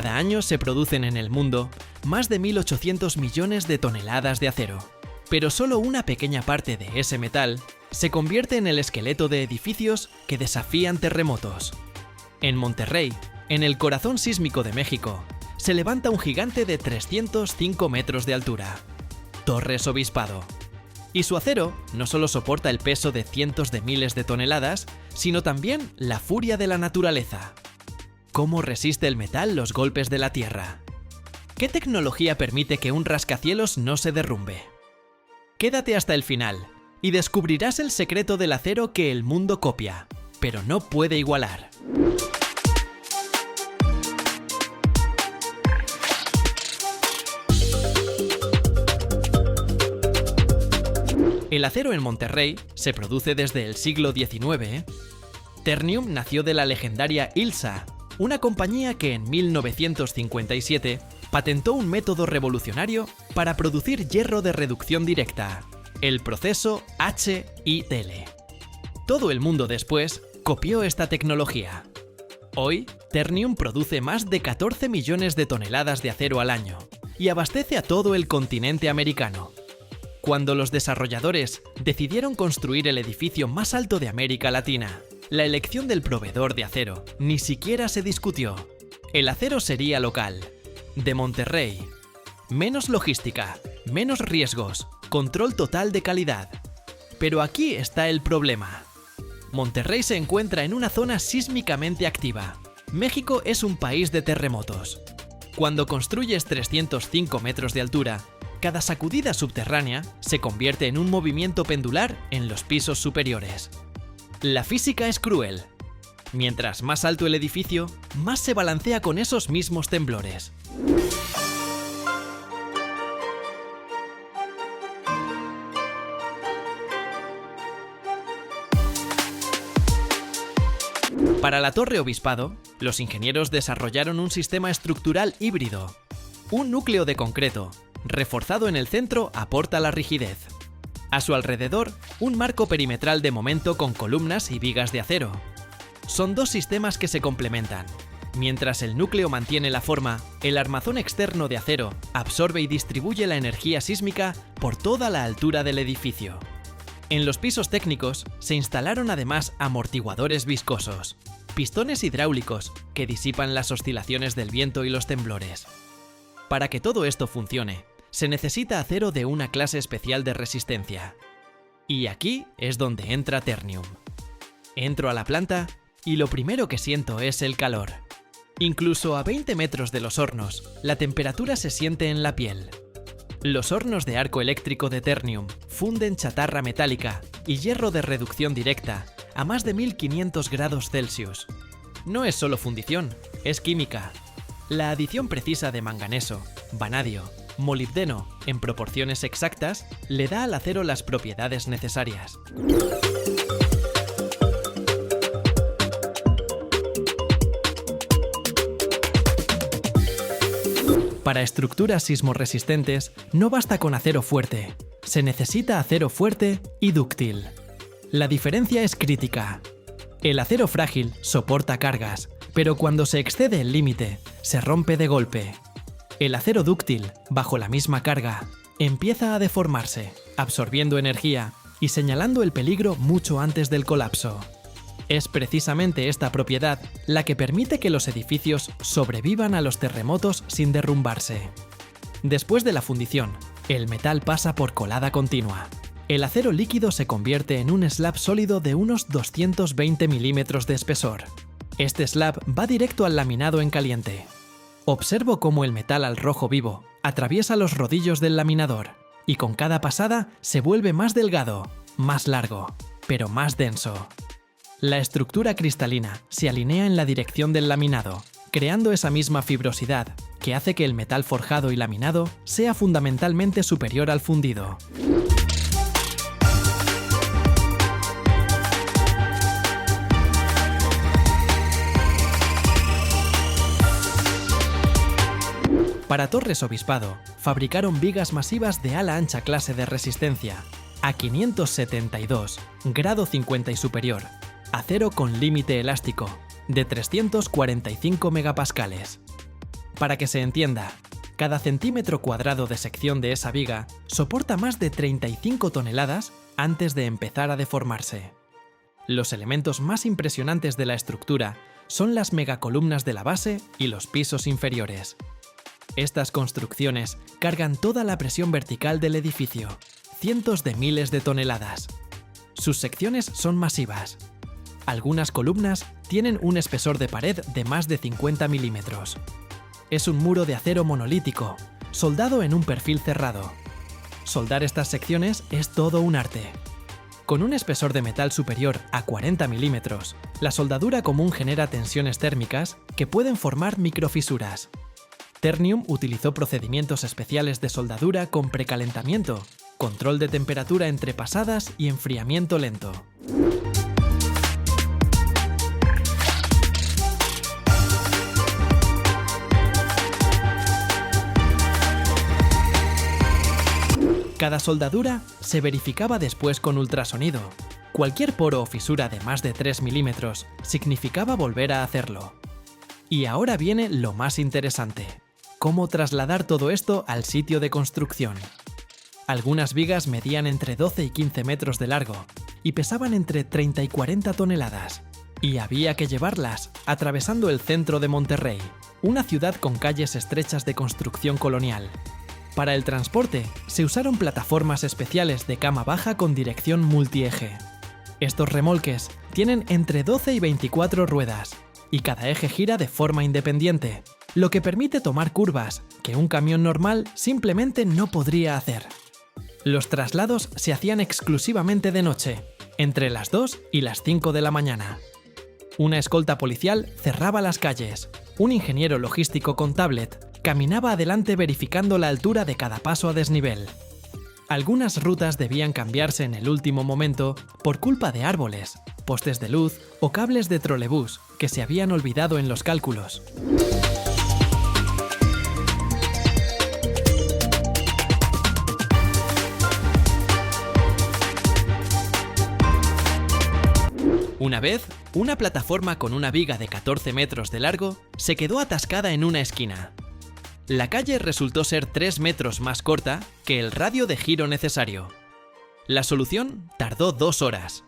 Cada año se producen en el mundo más de 1.800 millones de toneladas de acero, pero solo una pequeña parte de ese metal se convierte en el esqueleto de edificios que desafían terremotos. En Monterrey, en el corazón sísmico de México, se levanta un gigante de 305 metros de altura, Torres Obispado. Y su acero no solo soporta el peso de cientos de miles de toneladas, sino también la furia de la naturaleza. ¿Cómo resiste el metal los golpes de la tierra? ¿Qué tecnología permite que un rascacielos no se derrumbe? Quédate hasta el final y descubrirás el secreto del acero que el mundo copia, pero no puede igualar. El acero en Monterrey se produce desde el siglo XIX. Ternium nació de la legendaria ILSA, una compañía que en 1957 patentó un método revolucionario para producir hierro de reducción directa, el proceso HITL. Todo el mundo después copió esta tecnología. Hoy, Ternium produce más de 14 millones de toneladas de acero al año y abastece a todo el continente americano. Cuando los desarrolladores decidieron construir el edificio más alto de América Latina, la elección del proveedor de acero ni siquiera se discutió. El acero sería local, de Monterrey. Menos logística, menos riesgos, control total de calidad. Pero aquí está el problema. Monterrey se encuentra en una zona sísmicamente activa. México es un país de terremotos. Cuando construyes 305 metros de altura, cada sacudida subterránea se convierte en un movimiento pendular en los pisos superiores. La física es cruel. Mientras más alto el edificio, más se balancea con esos mismos temblores. Para la Torre Obispado, los ingenieros desarrollaron un sistema estructural híbrido. Un núcleo de concreto, reforzado en el centro, aporta la rigidez. A su alrededor, un marco perimetral de momento con columnas y vigas de acero. Son dos sistemas que se complementan. Mientras el núcleo mantiene la forma, el armazón externo de acero absorbe y distribuye la energía sísmica por toda la altura del edificio. En los pisos técnicos se instalaron además amortiguadores viscosos, pistones hidráulicos que disipan las oscilaciones del viento y los temblores. Para que todo esto funcione, se necesita acero de una clase especial de resistencia. Y aquí es donde entra Ternium. Entro a la planta y lo primero que siento es el calor. Incluso a 20 metros de los hornos, la temperatura se siente en la piel. Los hornos de arco eléctrico de Ternium funden chatarra metálica y hierro de reducción directa a más de 1500 grados Celsius. No es solo fundición, es química. La adición precisa de manganeso, vanadio, molibdeno en proporciones exactas le da al acero las propiedades necesarias. Para estructuras sismorresistentes no basta con acero fuerte, se necesita acero fuerte y dúctil. La diferencia es crítica. El acero frágil soporta cargas, pero cuando se excede el límite, se rompe de golpe. El acero dúctil, bajo la misma carga, empieza a deformarse, absorbiendo energía y señalando el peligro mucho antes del colapso. Es precisamente esta propiedad la que permite que los edificios sobrevivan a los terremotos sin derrumbarse. Después de la fundición, el metal pasa por colada continua. El acero líquido se convierte en un slab sólido de unos 220 milímetros de espesor. Este slab va directo al laminado en caliente. Observo cómo el metal al rojo vivo atraviesa los rodillos del laminador y con cada pasada se vuelve más delgado, más largo, pero más denso. La estructura cristalina se alinea en la dirección del laminado, creando esa misma fibrosidad que hace que el metal forjado y laminado sea fundamentalmente superior al fundido. Para Torres Obispado, fabricaron vigas masivas de ala ancha clase de resistencia, a 572, grado 50 y superior, acero con límite elástico, de 345 megapascales. Para que se entienda, cada centímetro cuadrado de sección de esa viga soporta más de 35 toneladas antes de empezar a deformarse. Los elementos más impresionantes de la estructura son las megacolumnas de la base y los pisos inferiores. Estas construcciones cargan toda la presión vertical del edificio, cientos de miles de toneladas. Sus secciones son masivas. Algunas columnas tienen un espesor de pared de más de 50 milímetros. Es un muro de acero monolítico, soldado en un perfil cerrado. Soldar estas secciones es todo un arte. Con un espesor de metal superior a 40 milímetros, la soldadura común genera tensiones térmicas que pueden formar microfisuras. Ternium utilizó procedimientos especiales de soldadura con precalentamiento, control de temperatura entre pasadas y enfriamiento lento. Cada soldadura se verificaba después con ultrasonido. Cualquier poro o fisura de más de 3 milímetros significaba volver a hacerlo. Y ahora viene lo más interesante: cómo trasladar todo esto al sitio de construcción. Algunas vigas medían entre 12 y 15 metros de largo y pesaban entre 30 y 40 toneladas. Y había que llevarlas atravesando el centro de Monterrey, una ciudad con calles estrechas de construcción colonial. Para el transporte, se usaron plataformas especiales de cama baja con dirección multieje. Estos remolques tienen entre 12 y 24 ruedas, y cada eje gira de forma independiente, lo que permite tomar curvas que un camión normal simplemente no podría hacer. Los traslados se hacían exclusivamente de noche, entre las 2 y las 5 de la mañana. Una escolta policial cerraba las calles. Un ingeniero logístico con tablet caminaba adelante verificando la altura de cada paso a desnivel. Algunas rutas debían cambiarse en el último momento por culpa de árboles, postes de luz o cables de trolebús que se habían olvidado en los cálculos. Una vez, una plataforma con una viga de 14 metros de largo se quedó atascada en una esquina. La calle resultó ser 3 metros más corta que el radio de giro necesario. La solución tardó 2 horas.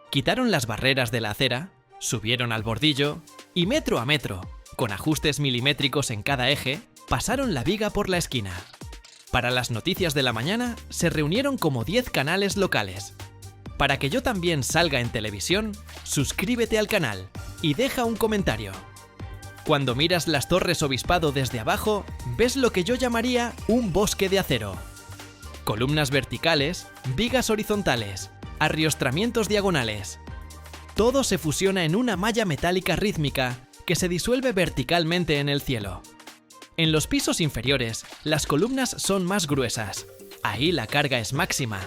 Quitaron las barreras de la acera, subieron al bordillo y metro a metro, con ajustes milimétricos en cada eje, pasaron la viga por la esquina. Para las noticias de la mañana se reunieron como 10 canales locales. Para que yo también salga en televisión, suscríbete al canal y deja un comentario. Cuando miras las Torres Obispado desde abajo, ves lo que yo llamaría un bosque de acero. Columnas verticales, vigas horizontales, arriostramientos diagonales. Todo se fusiona en una malla metálica rítmica que se disuelve verticalmente en el cielo. En los pisos inferiores, las columnas son más gruesas. Ahí la carga es máxima.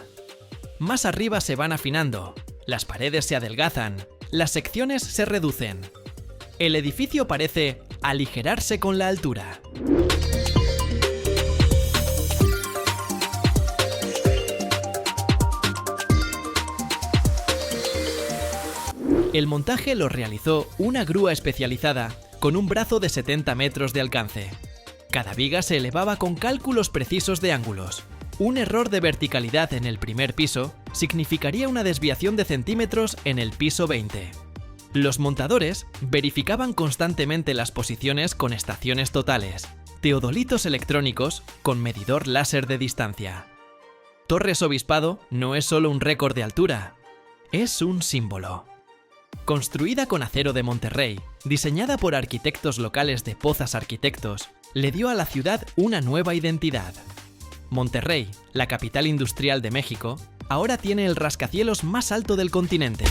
Más arriba se van afinando, las paredes se adelgazan, las secciones se reducen. El edificio parece aligerarse con la altura. El montaje lo realizó una grúa especializada con un brazo de 70 metros de alcance. Cada viga se elevaba con cálculos precisos de ángulos. Un error de verticalidad en el primer piso significaría una desviación de centímetros en el piso 20. Los montadores verificaban constantemente las posiciones con estaciones totales, teodolitos electrónicos con medidor láser de distancia. Torres Obispado no es solo un récord de altura, es un símbolo. Construida con acero de Monterrey, diseñada por arquitectos locales de Pozas Arquitectos, le dio a la ciudad una nueva identidad. Monterrey, la capital industrial de México, ahora tiene el rascacielos más alto del continente.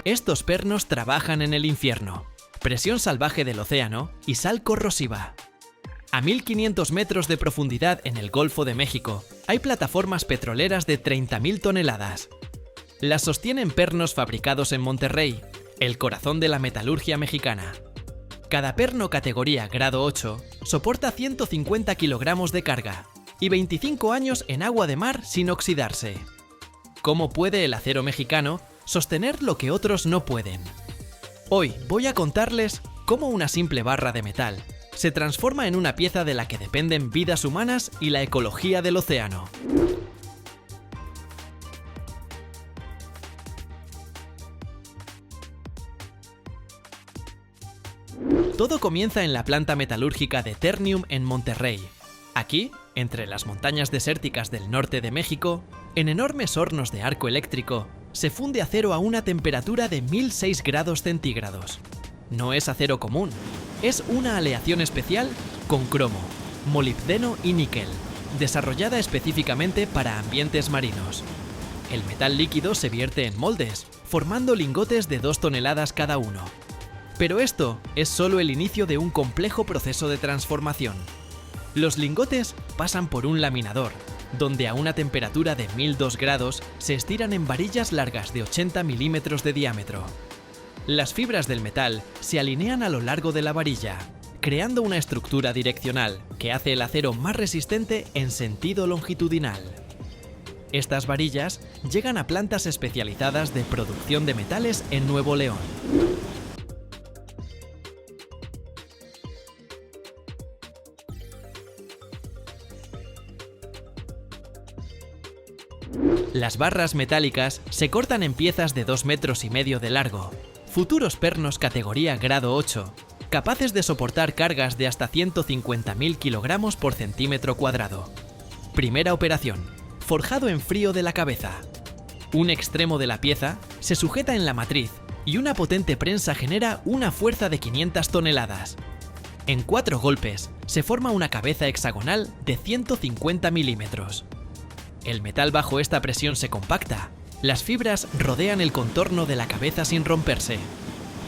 Estos pernos trabajan en el infierno, presión salvaje del océano y sal corrosiva. A 1500 metros de profundidad en el Golfo de México, hay plataformas petroleras de 30.000 toneladas. Las sostienen pernos fabricados en Monterrey, el corazón de la metalurgia mexicana. Cada perno categoría grado 8 soporta 150 kilogramos de carga y 25 años en agua de mar sin oxidarse. ¿Cómo puede el acero mexicano sostener lo que otros no pueden? Hoy voy a contarles cómo una simple barra de metal se transforma en una pieza de la que dependen vidas humanas y la ecología del océano. Todo comienza en la planta metalúrgica de Ternium en Monterrey. Aquí, entre las montañas desérticas del norte de México, en enormes hornos de arco eléctrico, se funde acero a una temperatura de 1006 grados centígrados. No es acero común, es una aleación especial con cromo, molibdeno y níquel, desarrollada específicamente para ambientes marinos. El metal líquido se vierte en moldes, formando lingotes de 2 toneladas cada uno. Pero esto es solo el inicio de un complejo proceso de transformación. Los lingotes pasan por un laminador, donde a una temperatura de 1002 grados se estiran en varillas largas de 80 milímetros de diámetro. Las fibras del metal se alinean a lo largo de la varilla, creando una estructura direccional que hace el acero más resistente en sentido longitudinal. Estas varillas llegan a plantas especializadas de producción de metales en Nuevo León. Las barras metálicas se cortan en piezas de 2,5 metros de largo, futuros pernos categoría grado 8, capaces de soportar cargas de hasta 150.000 kilogramos por centímetro cuadrado. Primera operación: forjado en frío de la cabeza. Un extremo de la pieza se sujeta en la matriz y una potente prensa genera una fuerza de 500 toneladas. En 4 golpes se forma una cabeza hexagonal de 150 milímetros. El metal bajo esta presión se compacta. Las fibras rodean el contorno de la cabeza sin romperse.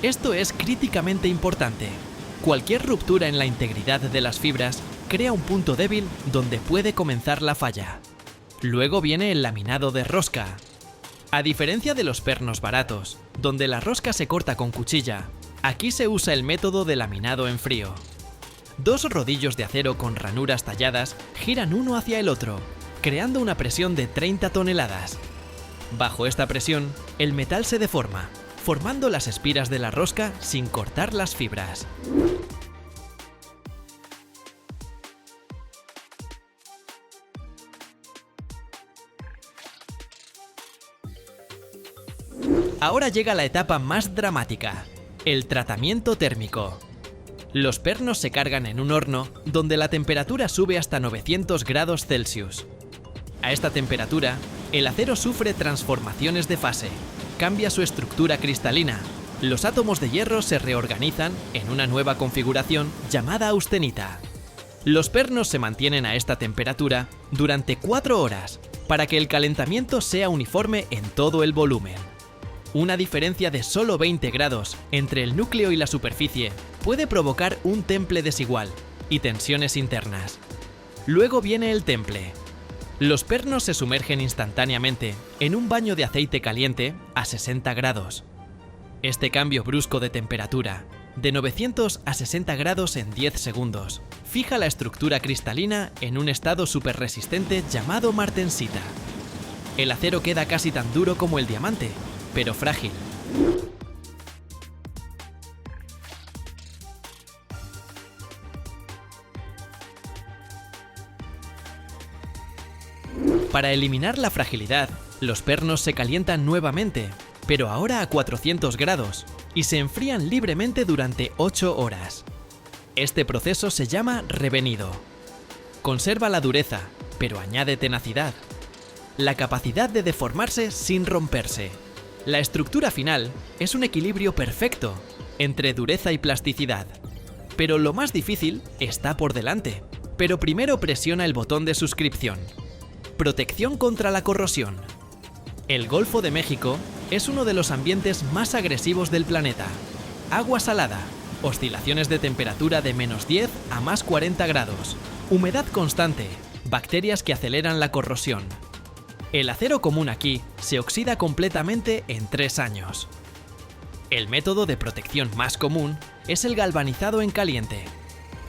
Esto es críticamente importante. Cualquier ruptura en la integridad de las fibras crea un punto débil donde puede comenzar la falla. Luego viene el laminado de rosca. A diferencia de los pernos baratos, donde la rosca se corta con cuchilla, aquí se usa el método de laminado en frío. 2 rodillos de acero con ranuras talladas giran uno hacia el otro, creando una presión de 30 toneladas. Bajo esta presión, el metal se deforma, formando las espiras de la rosca sin cortar las fibras. Ahora llega la etapa más dramática, el tratamiento térmico. Los pernos se cargan en un horno donde la temperatura sube hasta 900 grados Celsius. A esta temperatura, el acero sufre transformaciones de fase, cambia su estructura cristalina, los átomos de hierro se reorganizan en una nueva configuración llamada austenita. Los pernos se mantienen a esta temperatura durante 4 horas para que el calentamiento sea uniforme en todo el volumen. Una diferencia de solo 20 grados entre el núcleo y la superficie puede provocar un temple desigual y tensiones internas. Luego viene el temple. Los pernos se sumergen instantáneamente en un baño de aceite caliente a 60 grados. Este cambio brusco de temperatura, de 900 a 60 grados en 10 segundos, fija la estructura cristalina en un estado superresistente llamado martensita. El acero queda casi tan duro como el diamante, pero frágil. Para eliminar la fragilidad, los pernos se calientan nuevamente, pero ahora a 400 grados, y se enfrían libremente durante 8 horas. Este proceso se llama revenido. Conserva la dureza, pero añade tenacidad. La capacidad de deformarse sin romperse. La estructura final es un equilibrio perfecto entre dureza y plasticidad. Pero lo más difícil está por delante. Pero primero presiona el botón de suscripción. Protección contra la corrosión. El Golfo de México es uno de los ambientes más agresivos del planeta. Agua salada, oscilaciones de temperatura de -10 a +40 grados, humedad constante, bacterias que aceleran la corrosión. El acero común aquí se oxida completamente en 3 años. El método de protección más común es el galvanizado en caliente.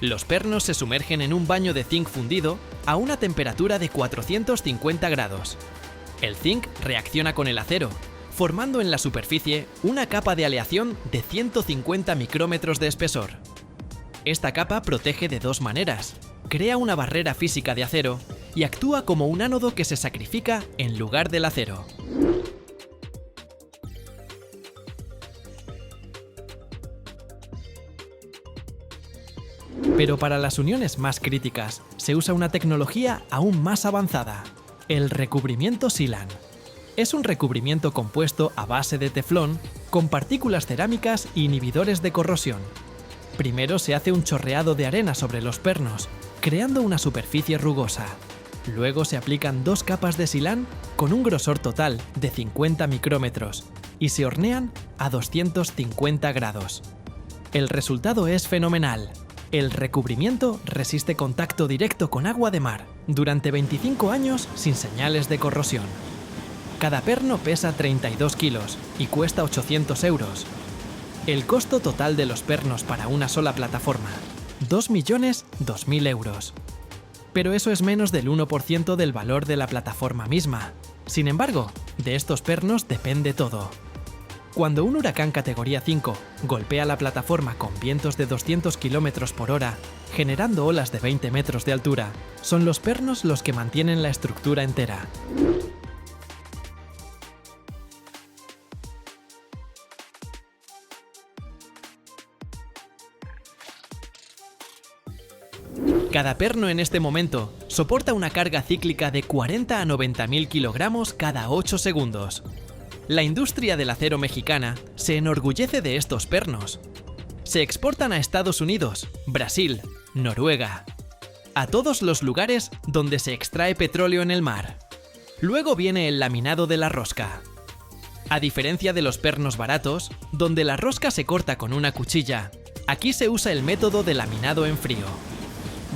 Los pernos se sumergen en un baño de zinc fundido a una temperatura de 450 grados. El zinc reacciona con el acero, formando en la superficie una capa de aleación de 150 micrómetros de espesor. Esta capa protege de dos maneras: crea una barrera física de acero y actúa como un ánodo que se sacrifica en lugar del acero. Pero para las uniones más críticas se usa una tecnología aún más avanzada: el recubrimiento Silan. Es un recubrimiento compuesto a base de teflón con partículas cerámicas e inhibidores de corrosión. Primero se hace un chorreado de arena sobre los pernos, creando una superficie rugosa. Luego se aplican 2 capas de Silan con un grosor total de 50 micrómetros y se hornean a 250 grados. El resultado es fenomenal. El recubrimiento resiste contacto directo con agua de mar durante 25 años sin señales de corrosión. Cada perno pesa 32 kilos y cuesta 800 euros. El costo total de los pernos para una sola plataforma: 2.002.000 euros. Pero eso es menos del 1% del valor de la plataforma misma. Sin embargo, de estos pernos depende todo. Cuando un huracán categoría 5 golpea la plataforma con vientos de 200 km por hora, generando olas de 20 metros de altura, son los pernos los que mantienen la estructura entera. Cada perno en este momento soporta una carga cíclica de 40 a 90.000 kilogramos cada 8 segundos. La industria del acero mexicana se enorgullece de estos pernos. Se exportan a Estados Unidos, Brasil, Noruega, a todos los lugares donde se extrae petróleo en el mar. Luego viene el laminado de la rosca. A diferencia de los pernos baratos, donde la rosca se corta con una cuchilla, aquí se usa el método de laminado en frío.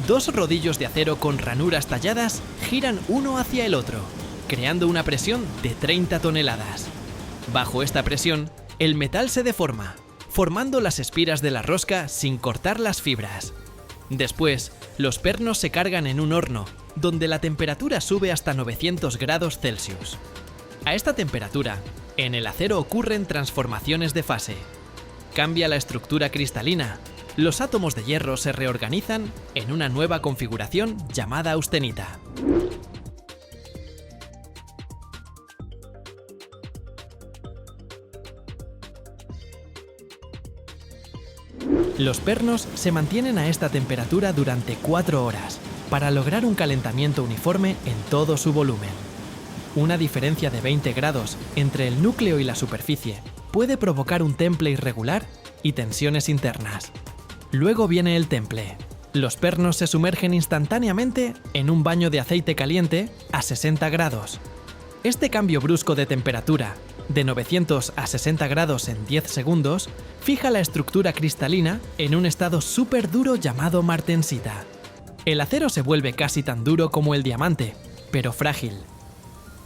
2 rodillos de acero con ranuras talladas giran uno hacia el otro, creando una presión de 30 toneladas. Bajo esta presión, el metal se deforma, formando las espiras de la rosca sin cortar las fibras. Después, los pernos se cargan en un horno, donde la temperatura sube hasta 900 grados Celsius. A esta temperatura, en el acero ocurren transformaciones de fase. Cambia la estructura cristalina. Los átomos de hierro se reorganizan en una nueva configuración llamada austenita. Los pernos se mantienen a esta temperatura durante 4 horas para lograr un calentamiento uniforme en todo su volumen. Una diferencia de 20 grados entre el núcleo y la superficie puede provocar un temple irregular y tensiones internas. Luego viene el temple. Los pernos se sumergen instantáneamente en un baño de aceite caliente a 60 grados. Este cambio brusco de temperatura, de 900 a 60 grados en 10 segundos, fija la estructura cristalina en un estado súper duro llamado martensita. El acero se vuelve casi tan duro como el diamante, pero frágil.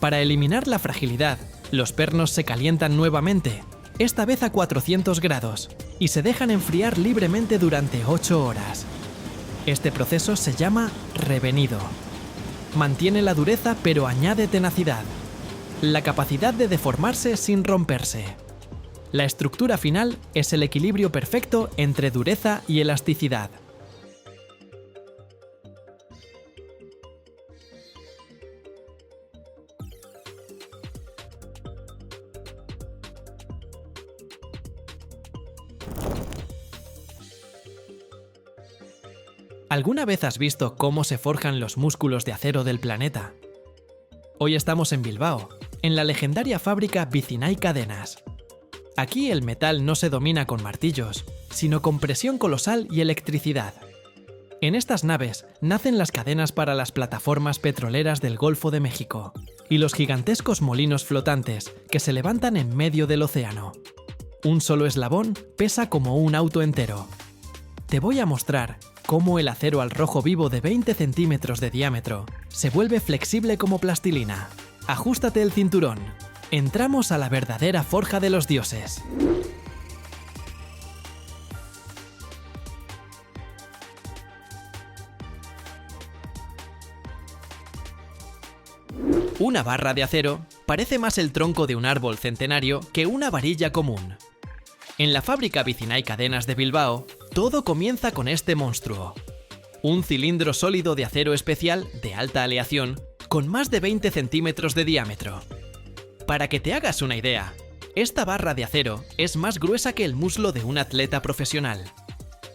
Para eliminar la fragilidad, los pernos se calientan nuevamente, esta vez a 400 grados, y se dejan enfriar libremente durante 8 horas. Este proceso se llama revenido. Mantiene la dureza pero añade tenacidad, la capacidad de deformarse sin romperse. La estructura final es el equilibrio perfecto entre dureza y elasticidad. ¿Alguna vez has visto cómo se forjan los músculos de acero del planeta? Hoy estamos en Bilbao, en la legendaria fábrica Vicinay Cadenas. Aquí el metal no se domina con martillos, sino con presión colosal y electricidad. En estas naves nacen las cadenas para las plataformas petroleras del Golfo de México y los gigantescos molinos flotantes que se levantan en medio del océano. Un solo eslabón pesa como un auto entero. Te voy a mostrar cómo el acero al rojo vivo de 20 centímetros de diámetro se vuelve flexible como plastilina. Ajústate el cinturón. Entramos a la verdadera forja de los dioses. Una barra de acero parece más el tronco de un árbol centenario que una varilla común. En la fábrica Vicinay Cadenas de Bilbao, todo comienza con este monstruo. Un cilindro sólido de acero especial de alta aleación con más de 20 centímetros de diámetro. Para que te hagas una idea, esta barra de acero es más gruesa que el muslo de un atleta profesional.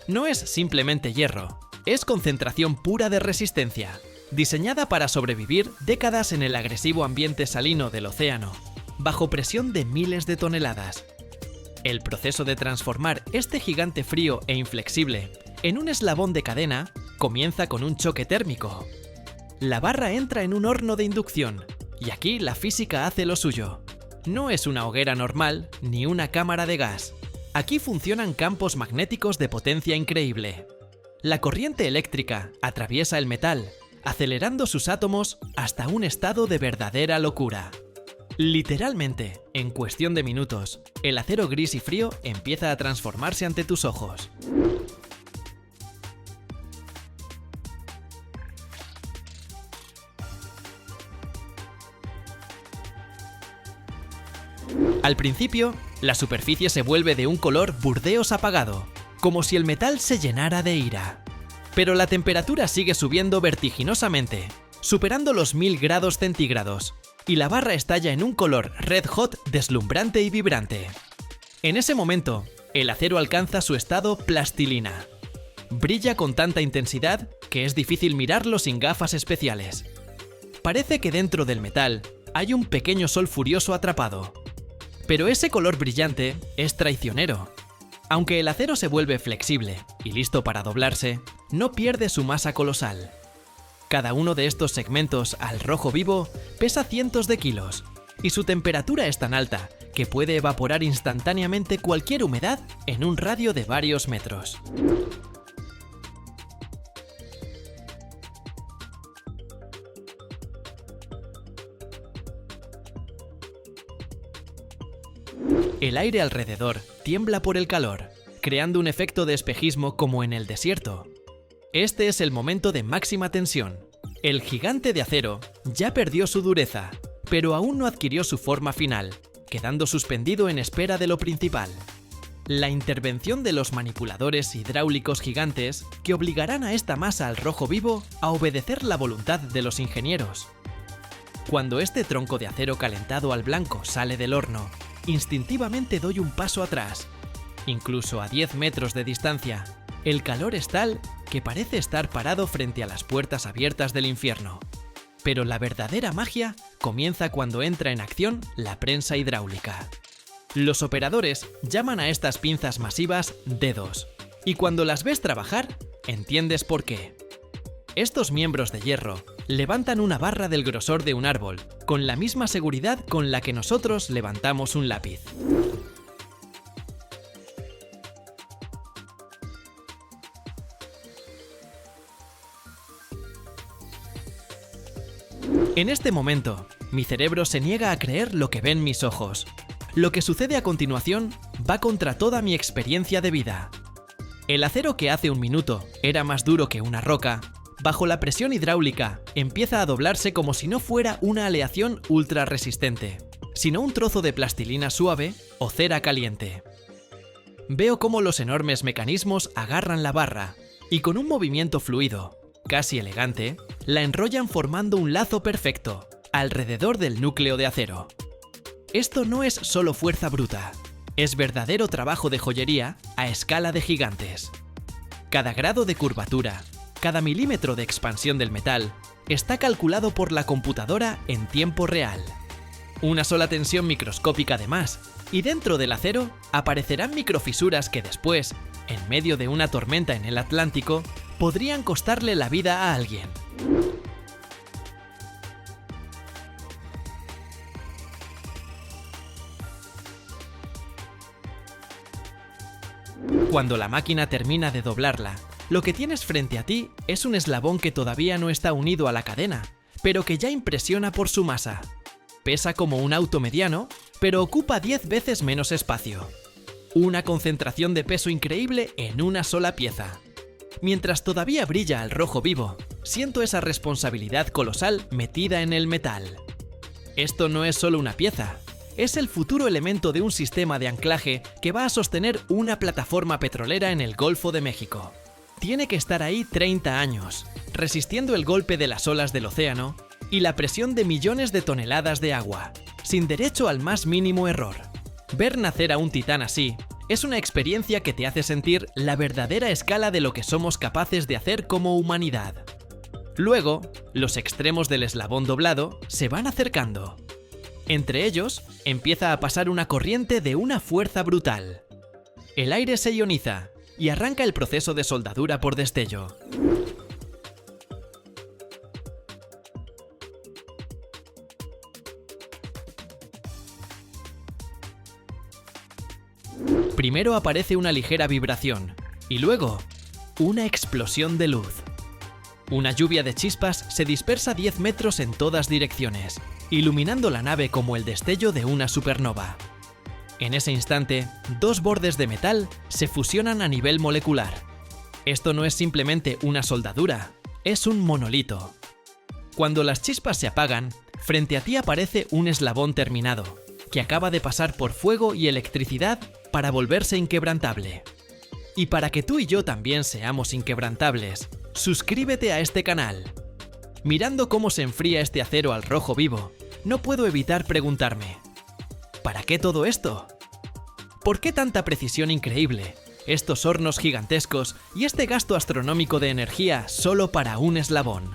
No es simplemente hierro, es concentración pura de resistencia, diseñada para sobrevivir décadas en el agresivo ambiente salino del océano, bajo presión de miles de toneladas. El proceso de transformar este gigante frío e inflexible en un eslabón de cadena comienza con un choque térmico. La barra entra en un horno de inducción, y aquí la física hace lo suyo. No es una hoguera normal ni una cámara de gas. Aquí funcionan campos magnéticos de potencia increíble. La corriente eléctrica atraviesa el metal, acelerando sus átomos hasta un estado de verdadera locura. Literalmente, en cuestión de minutos, el acero gris y frío empieza a transformarse ante tus ojos. Al principio, la superficie se vuelve de un color burdeos apagado, como si el metal se llenara de ira. Pero la temperatura sigue subiendo vertiginosamente, superando los 1000 grados centígrados, y la barra estalla en un color red hot deslumbrante y vibrante. En ese momento, el acero alcanza su estado plastilina. Brilla con tanta intensidad que es difícil mirarlo sin gafas especiales. Parece que dentro del metal hay un pequeño sol furioso atrapado. Pero ese color brillante es traicionero. Aunque el acero se vuelve flexible y listo para doblarse, no pierde su masa colosal. Cada uno de estos segmentos al rojo vivo pesa cientos de kilos, y su temperatura es tan alta que puede evaporar instantáneamente cualquier humedad en un radio de varios metros. El aire alrededor tiembla por el calor, creando un efecto de espejismo como en el desierto. Este es el momento de máxima tensión. El gigante de acero ya perdió su dureza, pero aún no adquirió su forma final, quedando suspendido en espera de lo principal. La intervención de los manipuladores hidráulicos gigantes que obligarán a esta masa al rojo vivo a obedecer la voluntad de los ingenieros. Cuando este tronco de acero calentado al blanco sale del horno, instintivamente doy un paso atrás. Incluso a 10 metros de distancia, el calor es tal que parece estar parado frente a las puertas abiertas del infierno. Pero la verdadera magia comienza cuando entra en acción la prensa hidráulica. Los operadores llaman a estas pinzas masivas dedos, y cuando las ves trabajar, entiendes por qué. Estos miembros de hierro levantan una barra del grosor de un árbol, con la misma seguridad con la que nosotros levantamos un lápiz. En este momento, mi cerebro se niega a creer lo que ven mis ojos. Lo que sucede a continuación va contra toda mi experiencia de vida. El acero que hace un minuto era más duro que una roca, bajo la presión hidráulica empieza a doblarse como si no fuera una aleación ultra resistente, sino un trozo de plastilina suave o cera caliente. Veo cómo los enormes mecanismos agarran la barra y con un movimiento fluido, casi elegante, la enrollan formando un lazo perfecto alrededor del núcleo de acero. Esto no es solo fuerza bruta, es verdadero trabajo de joyería a escala de gigantes. Cada grado de curvatura, cada milímetro de expansión del metal está calculado por la computadora en tiempo real. Una sola tensión microscópica de más, y dentro del acero aparecerán microfisuras que después, en medio de una tormenta en el Atlántico, podrían costarle la vida a alguien. Cuando la máquina termina de doblarla, lo que tienes frente a ti es un eslabón que todavía no está unido a la cadena, pero que ya impresiona por su masa. Pesa como un auto mediano, pero ocupa 10 veces menos espacio. Una concentración de peso increíble en una sola pieza. Mientras todavía brilla al rojo vivo, siento esa responsabilidad colosal metida en el metal. Esto no es solo una pieza, es el futuro elemento de un sistema de anclaje que va a sostener una plataforma petrolera en el Golfo de México. Tiene que estar ahí 30 años, resistiendo el golpe de las olas del océano y la presión de millones de toneladas de agua, sin derecho al más mínimo error. Ver nacer a un titán así es una experiencia que te hace sentir la verdadera escala de lo que somos capaces de hacer como humanidad. Luego, los extremos del eslabón doblado se van acercando. Entre ellos, empieza a pasar una corriente de una fuerza brutal. El aire se ioniza y arranca el proceso de soldadura por destello. Primero aparece una ligera vibración y luego una explosión de luz. Una lluvia de chispas se dispersa 10 metros en todas direcciones, iluminando la nave como el destello de una supernova. En ese instante, dos bordes de metal se fusionan a nivel molecular. Esto no es simplemente una soldadura, es un monolito. Cuando las chispas se apagan, frente a ti aparece un eslabón terminado, que acaba de pasar por fuego y electricidad para volverse inquebrantable. Y para que tú y yo también seamos inquebrantables, suscríbete a este canal. Mirando cómo se enfría este acero al rojo vivo, no puedo evitar preguntarme: ¿para qué todo esto? ¿Por qué tanta precisión increíble, estos hornos gigantescos y este gasto astronómico de energía solo para un eslabón?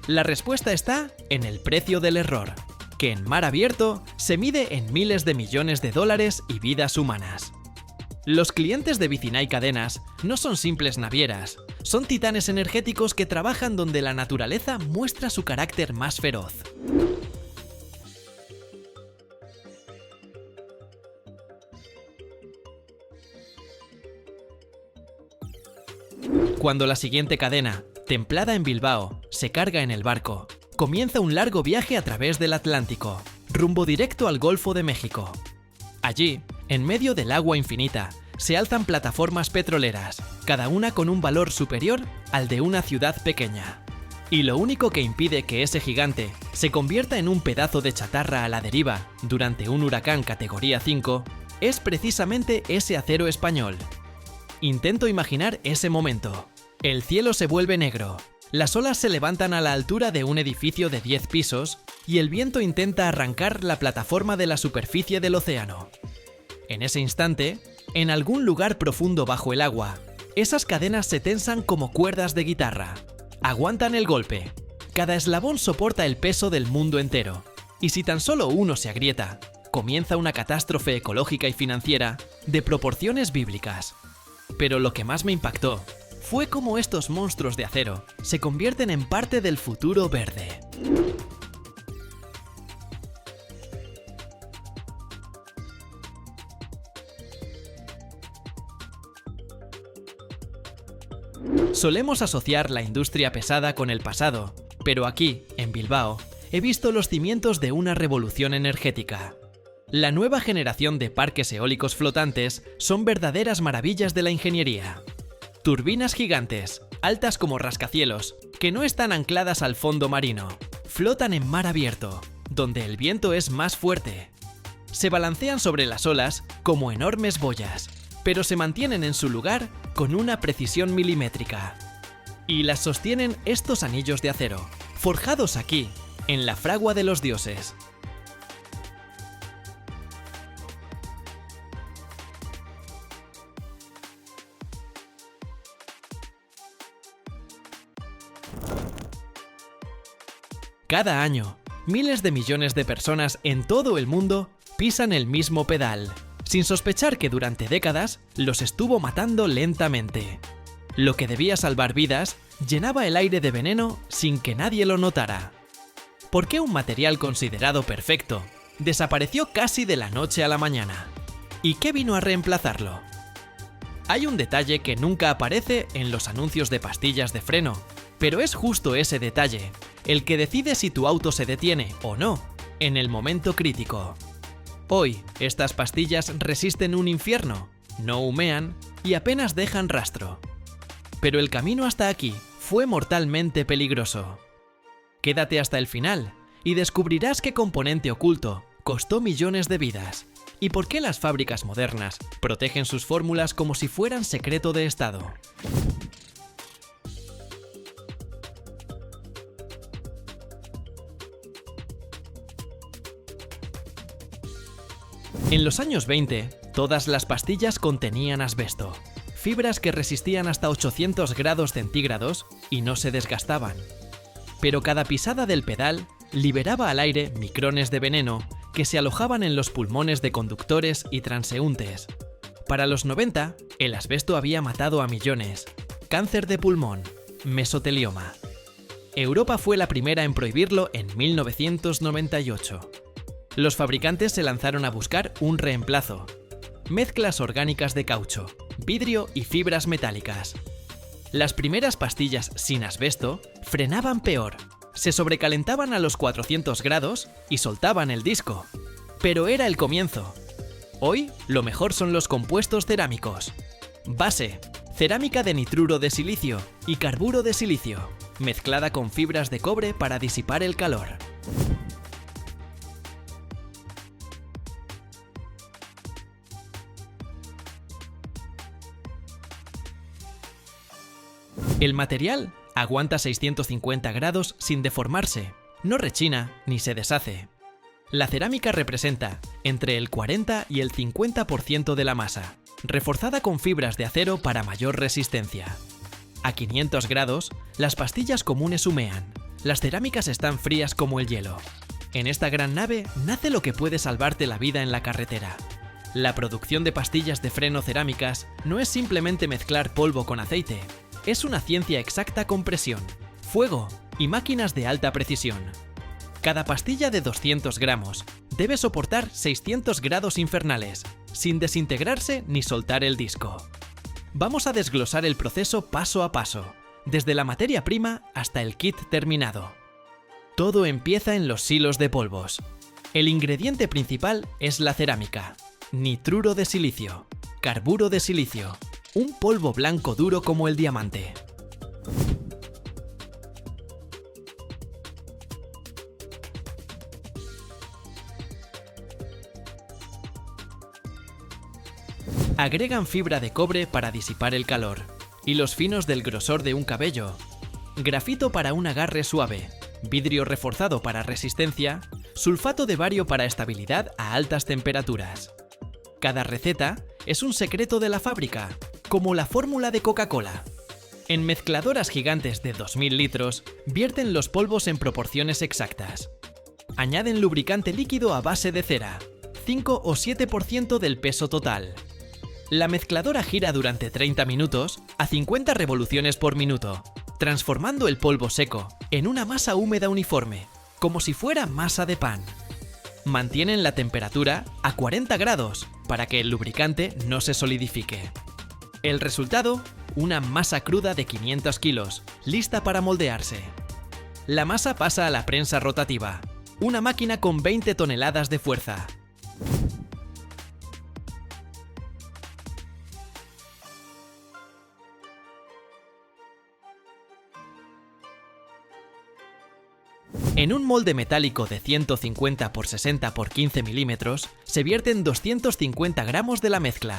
La respuesta está en el precio del error, que en mar abierto se mide en miles de millones de dólares y vidas humanas. Los clientes de Vicinay Cadenas no son simples navieras, son titanes energéticos que trabajan donde la naturaleza muestra su carácter más feroz. Cuando la siguiente cadena, templada en Bilbao, se carga en el barco, comienza un largo viaje a través del Atlántico, rumbo directo al Golfo de México. Allí, en medio del agua infinita, se alzan plataformas petroleras, cada una con un valor superior al de una ciudad pequeña. Y lo único que impide que ese gigante se convierta en un pedazo de chatarra a la deriva durante un huracán categoría 5 es precisamente ese acero español. Intento imaginar ese momento. El cielo se vuelve negro, las olas se levantan a la altura de un edificio de 10 pisos y el viento intenta arrancar la plataforma de la superficie del océano. En ese instante, en algún lugar profundo bajo el agua, esas cadenas se tensan como cuerdas de guitarra. Aguantan el golpe. Cada eslabón soporta el peso del mundo entero. Y si tan solo uno se agrieta, comienza una catástrofe ecológica y financiera de proporciones bíblicas. Pero lo que más me impactó fue cómo estos monstruos de acero se convierten en parte del futuro verde. Solemos asociar la industria pesada con el pasado, pero aquí, en Bilbao, he visto los cimientos de una revolución energética. La nueva generación de parques eólicos flotantes son verdaderas maravillas de la ingeniería. Turbinas gigantes, altas como rascacielos, que no están ancladas al fondo marino, flotan en mar abierto, donde el viento es más fuerte. Se balancean sobre las olas como enormes boyas, pero se mantienen en su lugar con una precisión milimétrica. Y las sostienen estos anillos de acero, forjados aquí, en la fragua de los dioses. Cada año, miles de millones de personas en todo el mundo pisan el mismo pedal, sin sospechar que durante décadas los estuvo matando lentamente. Lo que debía salvar vidas llenaba el aire de veneno sin que nadie lo notara. ¿Por qué un material considerado perfecto desapareció casi de la noche a la mañana? ¿Y qué vino a reemplazarlo? Hay un detalle que nunca aparece en los anuncios de pastillas de freno, pero es justo ese detalle el que decide si tu auto se detiene o no en el momento crítico. Hoy, estas pastillas resisten un infierno, no humean y apenas dejan rastro. Pero el camino hasta aquí fue mortalmente peligroso. Quédate hasta el final y descubrirás qué componente oculto costó millones de vidas y por qué las fábricas modernas protegen sus fórmulas como si fueran secreto de Estado. En los años 20, todas las pastillas contenían asbesto, fibras que resistían hasta 800 grados centígrados y no se desgastaban. Pero cada pisada del pedal liberaba al aire micrones de veneno que se alojaban en los pulmones de conductores y transeúntes. Para los 90, el asbesto había matado a millones. Cáncer de pulmón, mesotelioma. Europa fue la primera en prohibirlo en 1998. Los fabricantes se lanzaron a buscar un reemplazo. Mezclas orgánicas de caucho, vidrio y fibras metálicas. Las primeras pastillas sin asbesto frenaban peor. Se sobrecalentaban a los 400 grados y soltaban el disco. Pero era el comienzo. Hoy, lo mejor son los compuestos cerámicos. Base: cerámica de nitruro de silicio y carburo de silicio, mezclada con fibras de cobre para disipar el calor. El material aguanta 650 grados sin deformarse, no rechina ni se deshace. La cerámica representa entre el 40 y el 50% de la masa, reforzada con fibras de acero para mayor resistencia. A 500 grados, las pastillas comunes humean. Las cerámicas están frías como el hielo. En esta gran nave nace lo que puede salvarte la vida en la carretera. La producción de pastillas de freno cerámicas no es simplemente mezclar polvo con aceite. Es una ciencia exacta con presión, fuego y máquinas de alta precisión. Cada pastilla de 200 gramos debe soportar 600 grados infernales, sin desintegrarse ni soltar el disco. Vamos a desglosar el proceso paso a paso, desde la materia prima hasta el kit terminado. Todo empieza en los silos de polvos. El ingrediente principal es la cerámica, nitruro de silicio, carburo de silicio, un polvo blanco duro como el diamante. Agregan fibra de cobre para disipar el calor, hilos finos del grosor de un cabello, grafito para un agarre suave, vidrio reforzado para resistencia, sulfato de bario para estabilidad a altas temperaturas. Cada receta es un secreto de la fábrica, como la fórmula de Coca-Cola. En mezcladoras gigantes de 2000 litros, vierten los polvos en proporciones exactas. Añaden lubricante líquido a base de cera, 5 o 7% del peso total. La mezcladora gira durante 30 minutos a 50 revoluciones por minuto, transformando el polvo seco en una masa húmeda uniforme, como si fuera masa de pan. Mantienen la temperatura a 40 grados para que el lubricante no se solidifique. El resultado, una masa cruda de 500 kilos, lista para moldearse. La masa pasa a la prensa rotativa, una máquina con 20 toneladas de fuerza. En un molde metálico de 150 x 60 x 15 milímetros se vierten 250 gramos de la mezcla.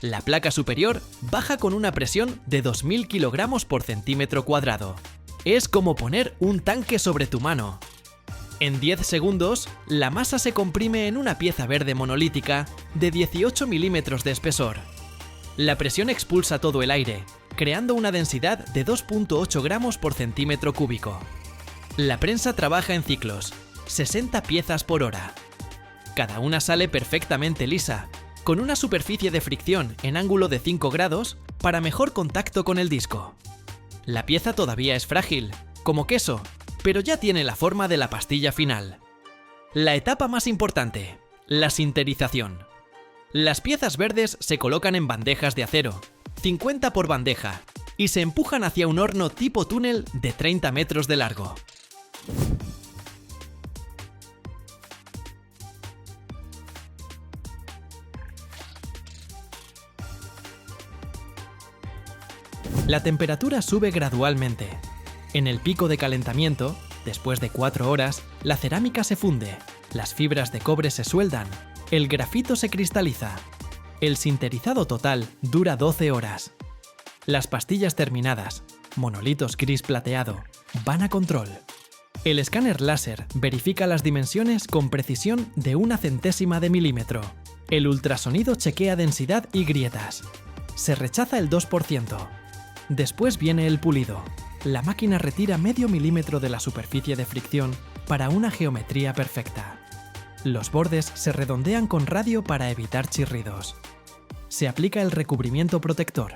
La placa superior baja con una presión de 2000 kilogramos por centímetro cuadrado. Es como poner un tanque sobre tu mano. En 10 segundos, la masa se comprime en una pieza verde monolítica de 18 milímetros de espesor. La presión expulsa todo el aire, creando una densidad de 2,8 gramos por centímetro cúbico. La prensa trabaja en ciclos, 60 piezas por hora. Cada una sale perfectamente lisa, con una superficie de fricción en ángulo de 5 grados para mejor contacto con el disco. La pieza todavía es frágil, como queso, pero ya tiene la forma de la pastilla final. La etapa más importante, la sinterización. Las piezas verdes se colocan en bandejas de acero, 50 por bandeja, y se empujan hacia un horno tipo túnel de 30 metros de largo. La temperatura sube gradualmente. En el pico de calentamiento, después de 4 horas, la cerámica se funde, las fibras de cobre se sueldan, el grafito se cristaliza. El sinterizado total dura 12 horas. Las pastillas terminadas, monolitos gris plateado, van a control. El escáner láser verifica las dimensiones con precisión de 1/100ª de milímetro. El ultrasonido chequea densidad y grietas. Se rechaza el 2%. Después viene el pulido. La máquina retira medio milímetro de la superficie de fricción para una geometría perfecta. Los bordes se redondean con radio para evitar chirridos. Se aplica el recubrimiento protector,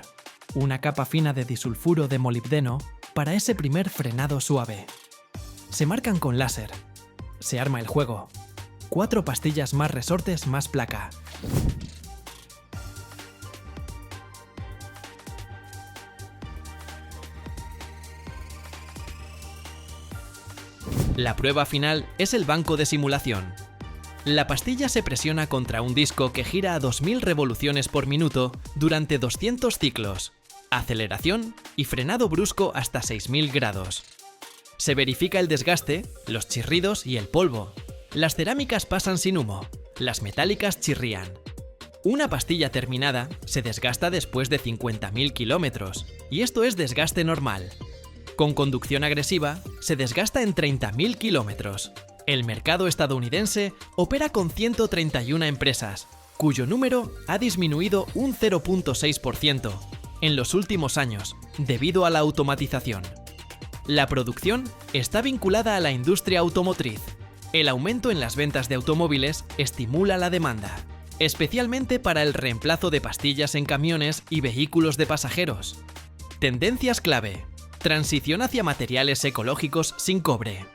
una capa fina de disulfuro de molibdeno para ese primer frenado suave. Se marcan con láser. Se arma el juego. 4 pastillas más resortes más placa. La prueba final es el banco de simulación. La pastilla se presiona contra un disco que gira a 2000 revoluciones por minuto durante 200 ciclos, aceleración y frenado brusco hasta 6000 grados. Se verifica el desgaste, los chirridos y el polvo. Las cerámicas pasan sin humo, las metálicas chirrían. Una pastilla terminada se desgasta después de 50.000 kilómetros, y esto es desgaste normal. Con conducción agresiva, se desgasta en 30.000 kilómetros. El mercado estadounidense opera con 131 empresas, cuyo número ha disminuido un 0,6% en los últimos años, debido a la automatización. La producción está vinculada a la industria automotriz. El aumento en las ventas de automóviles estimula la demanda, especialmente para el reemplazo de pastillas en camiones y vehículos de pasajeros. Tendencias clave: transición hacia materiales ecológicos sin cobre.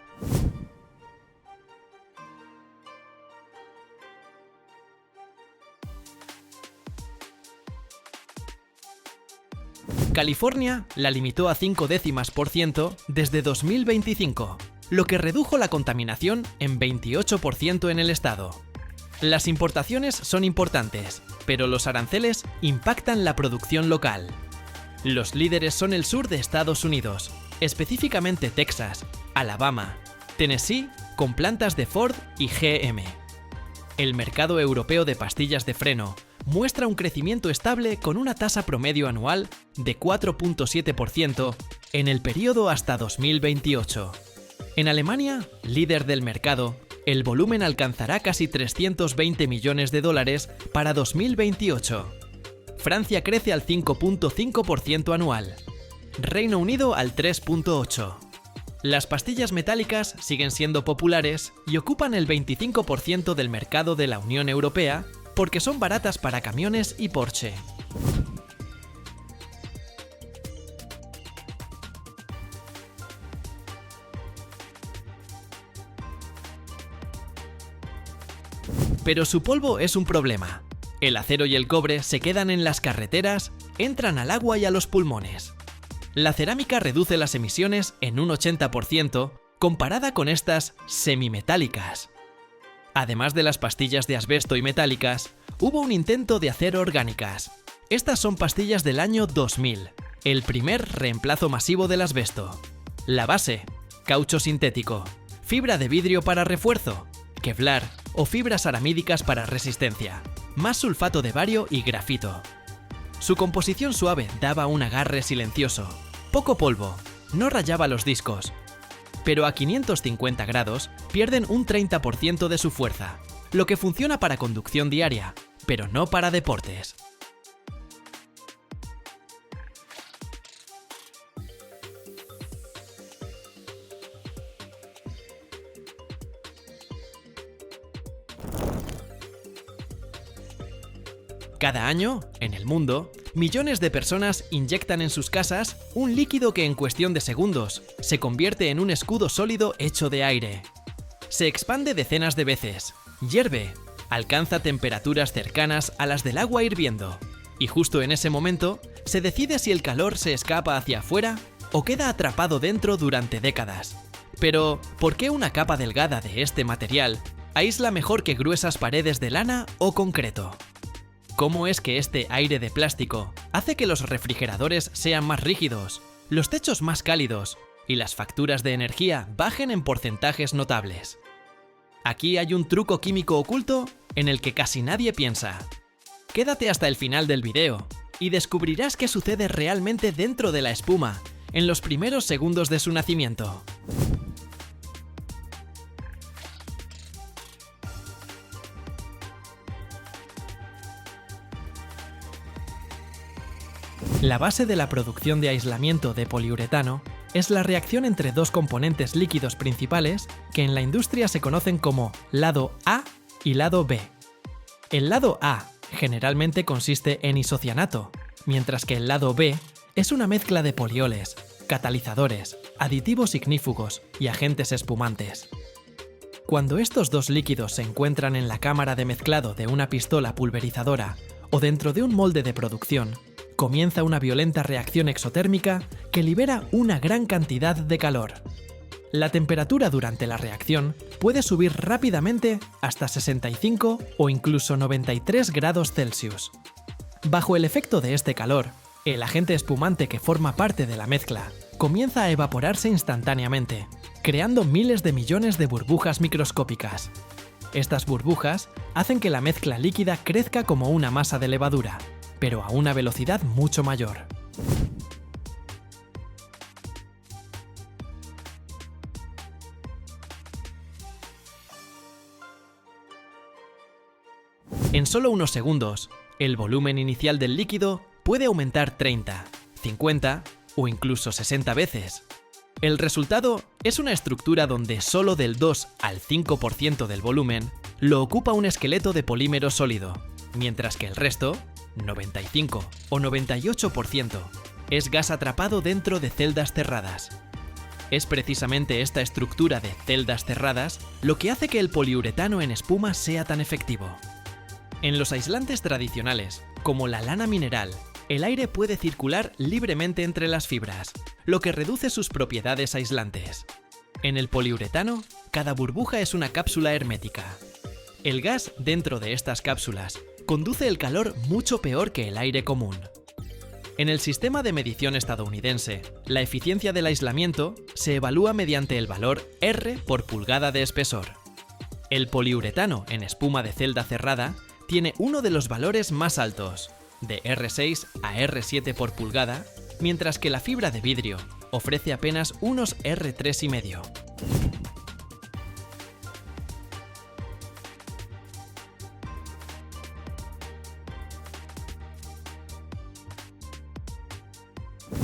California la limitó a 0,5% desde 2025, lo que redujo la contaminación en 28% en el estado. Las importaciones son importantes, pero los aranceles impactan la producción local. Los líderes son el sur de Estados Unidos, específicamente Texas, Alabama, Tennessee, con plantas de Ford y GM. El mercado europeo de pastillas de freno muestra un crecimiento estable con una tasa promedio anual de 4,7% en el periodo hasta 2028. En Alemania, líder del mercado, el volumen alcanzará casi 320 millones de dólares para 2028. Francia crece al 5,5% anual. Reino Unido al 3,8%. Las pastillas metálicas siguen siendo populares y ocupan el 25% del mercado de la Unión Europea porque son baratas para camiones y Porsche. Pero su polvo es un problema. El acero y el cobre se quedan en las carreteras, entran al agua y a los pulmones. La cerámica reduce las emisiones en un 80% comparada con estas semimetálicas. Además de las pastillas de asbesto y metálicas, hubo un intento de hacer orgánicas. Estas son pastillas del año 2000, el primer reemplazo masivo del asbesto. La base: caucho sintético, fibra de vidrio para refuerzo, Kevlar o fibras aramídicas para resistencia, más sulfato de bario y grafito. Su composición suave daba un agarre silencioso, poco polvo, no rayaba los discos. Pero a 550 grados pierden un 30% de su fuerza, lo que funciona para conducción diaria, pero no para deportes. Cada año, en el mundo, millones de personas inyectan en sus casas un líquido que en cuestión de segundos se convierte en un escudo sólido hecho de aire. Se expande decenas de veces, hierve, alcanza temperaturas cercanas a las del agua hirviendo, y justo en ese momento se decide si el calor se escapa hacia afuera o queda atrapado dentro durante décadas. Pero, ¿por qué una capa delgada de este material aísla mejor que gruesas paredes de lana o concreto? ¿Cómo es que este aire de plástico hace que los refrigeradores sean más rígidos, los techos más cálidos y las facturas de energía bajen en porcentajes notables. Aquí hay un truco químico oculto en el que casi nadie piensa. Quédate hasta el final del video y descubrirás qué sucede realmente dentro de la espuma en los primeros segundos de su nacimiento. La base de la producción de aislamiento de poliuretano es la reacción entre dos componentes líquidos principales que en la industria se conocen como lado A y lado B. El lado A generalmente consiste en isocianato, mientras que el lado B es una mezcla de polioles, catalizadores, aditivos ignífugos y agentes espumantes. Cuando estos dos líquidos se encuentran en la cámara de mezclado de una pistola pulverizadora o dentro de un molde de producción, comienza una violenta reacción exotérmica que libera una gran cantidad de calor. La temperatura durante la reacción puede subir rápidamente hasta 65 o incluso 93 grados Celsius. Bajo el efecto de este calor, el agente espumante que forma parte de la mezcla comienza a evaporarse instantáneamente, creando miles de millones de burbujas microscópicas. Estas burbujas hacen que la mezcla líquida crezca como una masa de levadura, pero a una velocidad mucho mayor. En solo unos segundos, el volumen inicial del líquido puede aumentar 30, 50 o incluso 60 veces. El resultado es una estructura donde solo del 2 al 5% del volumen lo ocupa un esqueleto de polímero sólido, mientras que el resto, 95 o 98%, es gas atrapado dentro de celdas cerradas. Es precisamente esta estructura de celdas cerradas lo que hace que el poliuretano en espuma sea tan efectivo. En los aislantes tradicionales, como la lana mineral, el aire puede circular libremente entre las fibras, lo que reduce sus propiedades aislantes. En el poliuretano, cada burbuja es una cápsula hermética. El gas dentro de estas cápsulas conduce el calor mucho peor que el aire común. En el sistema de medición estadounidense, la eficiencia del aislamiento se evalúa mediante el valor R por pulgada de espesor. El poliuretano en espuma de celda cerrada tiene uno de los valores más altos, de R6 a R7 por pulgada, mientras que la fibra de vidrio ofrece apenas unos R3,5.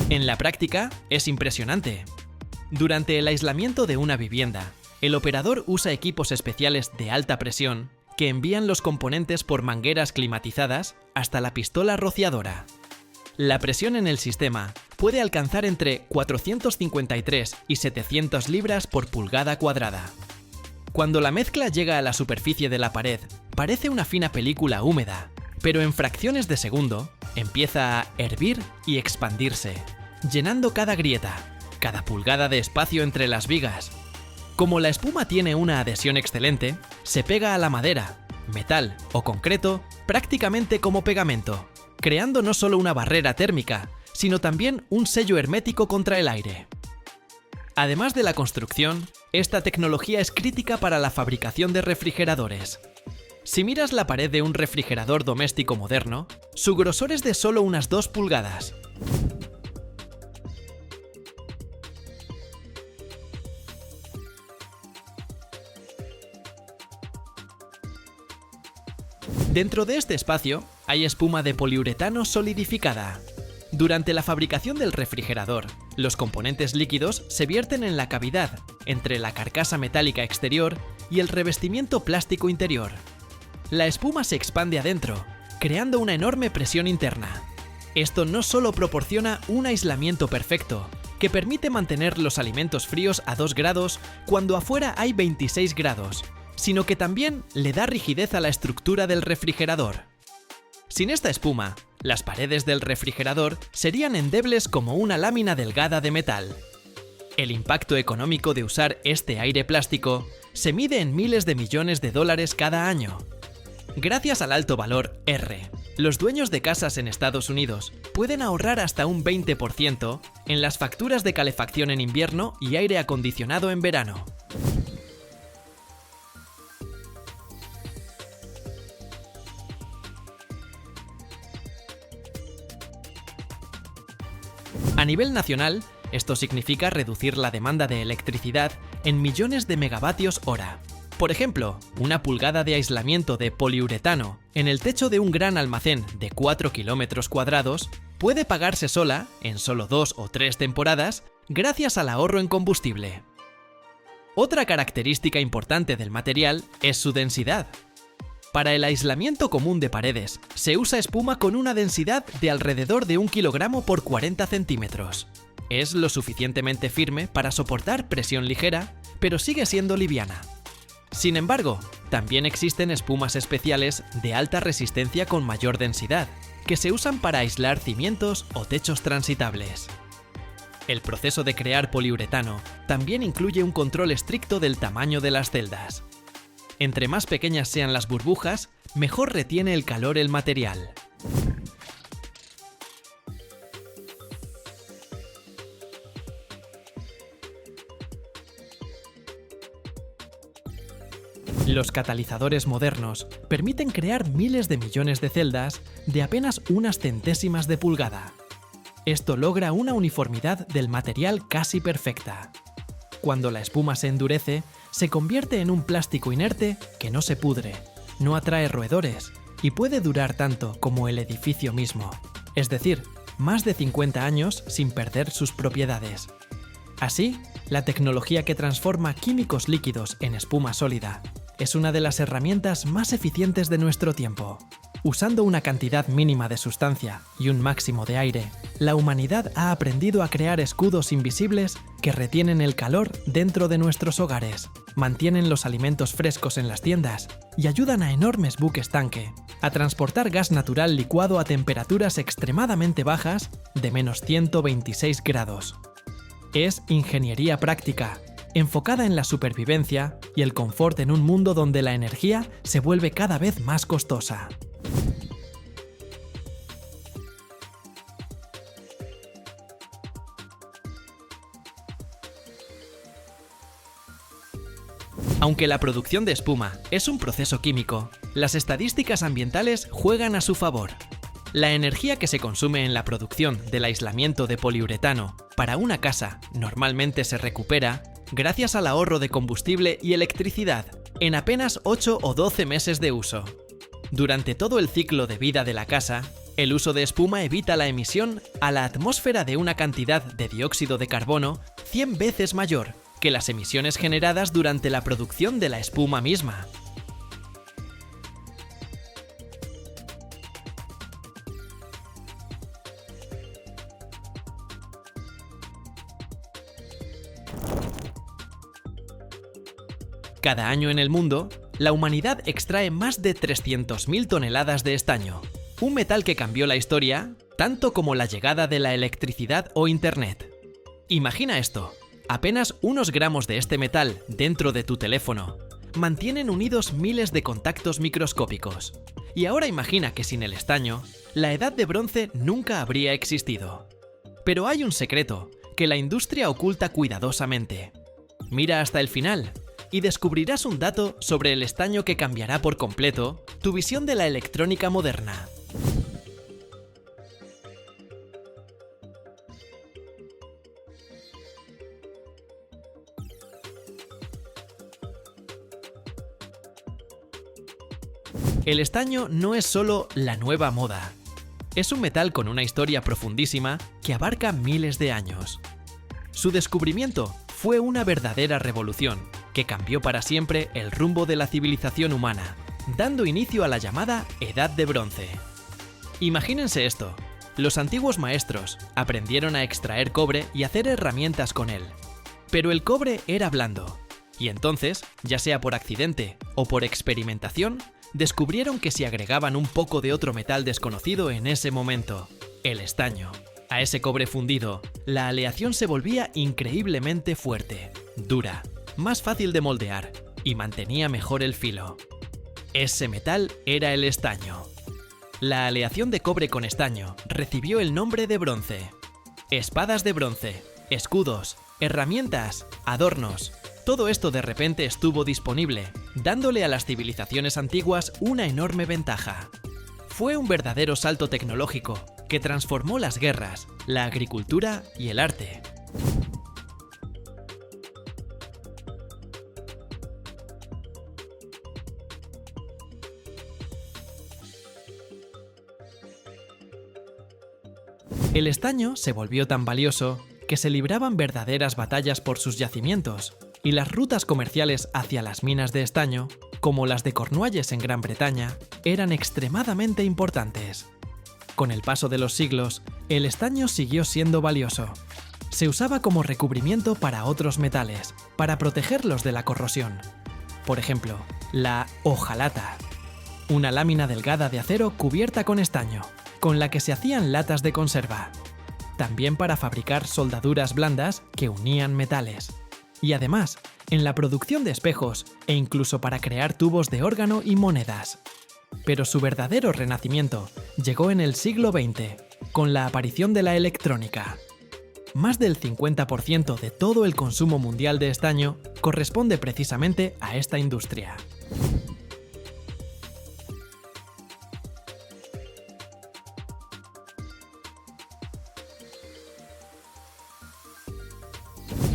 En la práctica, es impresionante. Durante el aislamiento de una vivienda, el operador usa equipos especiales de alta presión que envían los componentes por mangueras climatizadas hasta la pistola rociadora. La presión en el sistema puede alcanzar entre 453 y 700 libras por pulgada cuadrada. Cuando la mezcla llega a la superficie de la pared, parece una fina película húmeda, pero en fracciones de segundo empieza a hervir y expandirse, llenando cada grieta, cada pulgada de espacio entre las vigas. Como la espuma tiene una adhesión excelente, se pega a la madera, metal o concreto prácticamente como pegamento, creando no solo una barrera térmica, sino también un sello hermético contra el aire. Además de la construcción, esta tecnología es crítica para la fabricación de refrigeradores. Si miras la pared de un refrigerador doméstico moderno, su grosor es de solo unas 2 pulgadas. Dentro de este espacio hay espuma de poliuretano solidificada. Durante la fabricación del refrigerador, los componentes líquidos se vierten en la cavidad entre la carcasa metálica exterior y el revestimiento plástico interior. La espuma se expande adentro, creando una enorme presión interna. Esto no solo proporciona un aislamiento perfecto, que permite mantener los alimentos fríos a 2 grados cuando afuera hay 26 grados, sino que también le da rigidez a la estructura del refrigerador. Sin esta espuma, las paredes del refrigerador serían endebles como una lámina delgada de metal. El impacto económico de usar este aire plástico se mide en miles de millones de dólares cada año. Gracias al alto valor R Los dueños de casas en Estados Unidos pueden ahorrar hasta un 20% en las facturas de calefacción en invierno y aire acondicionado en verano. A nivel nacional, esto significa reducir la demanda de electricidad en millones de megavatios hora. Por ejemplo, una pulgada de aislamiento de poliuretano en el techo de un gran almacén de 4 kilómetros cuadrados puede pagarse sola, en solo 2 o 3 temporadas, gracias al ahorro en combustible. Otra característica importante del material es su densidad. Para el aislamiento común de paredes, se usa espuma con una densidad de alrededor de 1 kilogramo por 40 centímetros. Es lo suficientemente firme para soportar presión ligera, pero sigue siendo liviana. Sin embargo, también existen espumas especiales de alta resistencia con mayor densidad, que se usan para aislar cimientos o techos transitables. El proceso de crear poliuretano también incluye un control estricto del tamaño de las celdas. Entre más pequeñas sean las burbujas, mejor retiene el calor el material. Los catalizadores modernos permiten crear miles de millones de celdas de apenas unas centésimas de pulgada. Esto logra una uniformidad del material casi perfecta. Cuando la espuma se endurece, se convierte en un plástico inerte que no se pudre, no atrae roedores y puede durar tanto como el edificio mismo, es decir, más de 50 años sin perder sus propiedades. Así, la tecnología que transforma químicos líquidos en espuma sólida es una de las herramientas más eficientes de nuestro tiempo. Usando una cantidad mínima de sustancia y un máximo de aire, la humanidad ha aprendido a crear escudos invisibles que retienen el calor dentro de nuestros hogares, mantienen los alimentos frescos en las tiendas y ayudan a enormes buques tanque a transportar gas natural licuado a temperaturas extremadamente bajas de menos 126 grados. Es ingeniería práctica, enfocada en la supervivencia y el confort en un mundo donde la energía se vuelve cada vez más costosa. Aunque la producción de espuma es un proceso químico, las estadísticas ambientales juegan a su favor. La energía que se consume en la producción del aislamiento de poliuretano para una casa normalmente se recupera gracias al ahorro de combustible y electricidad en apenas 8 o 12 meses de uso. Durante todo el ciclo de vida de la casa, el uso de espuma evita la emisión a la atmósfera de una cantidad de dióxido de carbono 100 veces mayor que las emisiones generadas durante la producción de la espuma misma. Cada año en el mundo, la humanidad extrae más de 300.000 toneladas de estaño, un metal que cambió la historia tanto como la llegada de la electricidad o Internet. Imagina esto, apenas unos gramos de este metal dentro de tu teléfono mantienen unidos miles de contactos microscópicos. Y ahora imagina que sin el estaño, la edad de bronce nunca habría existido. Pero hay un secreto que la industria oculta cuidadosamente. Mira hasta el final y descubrirás un dato sobre el estaño que cambiará por completo tu visión de la electrónica moderna. El estaño no es solo la nueva moda. Es un metal con una historia profundísima que abarca miles de años. Su descubrimiento fue una verdadera revolución que cambió para siempre el rumbo de la civilización humana, dando inicio a la llamada Edad de Bronce. Imagínense esto: los antiguos maestros aprendieron a extraer cobre y hacer herramientas con él. Pero el cobre era blando, y entonces, ya sea por accidente o por experimentación, descubrieron que si agregaban un poco de otro metal desconocido en ese momento, el estaño, a ese cobre fundido, la aleación se volvía increíblemente fuerte, dura, más fácil de moldear y mantenía mejor el filo. Ese metal era el estaño. la aleación de cobre con estaño recibió el nombre de bronce. Espadas de bronce, escudos, herramientas, adornos, todo esto de repente estuvo disponible, dándole a las civilizaciones antiguas una enorme ventaja. Fue un verdadero salto tecnológico que transformó las guerras, la agricultura y el arte. El estaño se volvió tan valioso que se libraban verdaderas batallas por sus yacimientos, y las rutas comerciales hacia las minas de estaño, como las de Cornualles en Gran Bretaña, eran extremadamente importantes. Con el paso de los siglos, el estaño siguió siendo valioso. Se usaba como recubrimiento para otros metales, para protegerlos de la corrosión. Por ejemplo, la hojalata, una lámina delgada de acero cubierta con estaño, con la que se hacían latas de conserva. También para fabricar soldaduras blandas que unían metales. Y además, en la producción de espejos e incluso para crear tubos de órgano y monedas. Pero su verdadero renacimiento llegó en el siglo XX, con la aparición de la electrónica. Más del 50% de todo el consumo mundial de estaño corresponde precisamente a esta industria.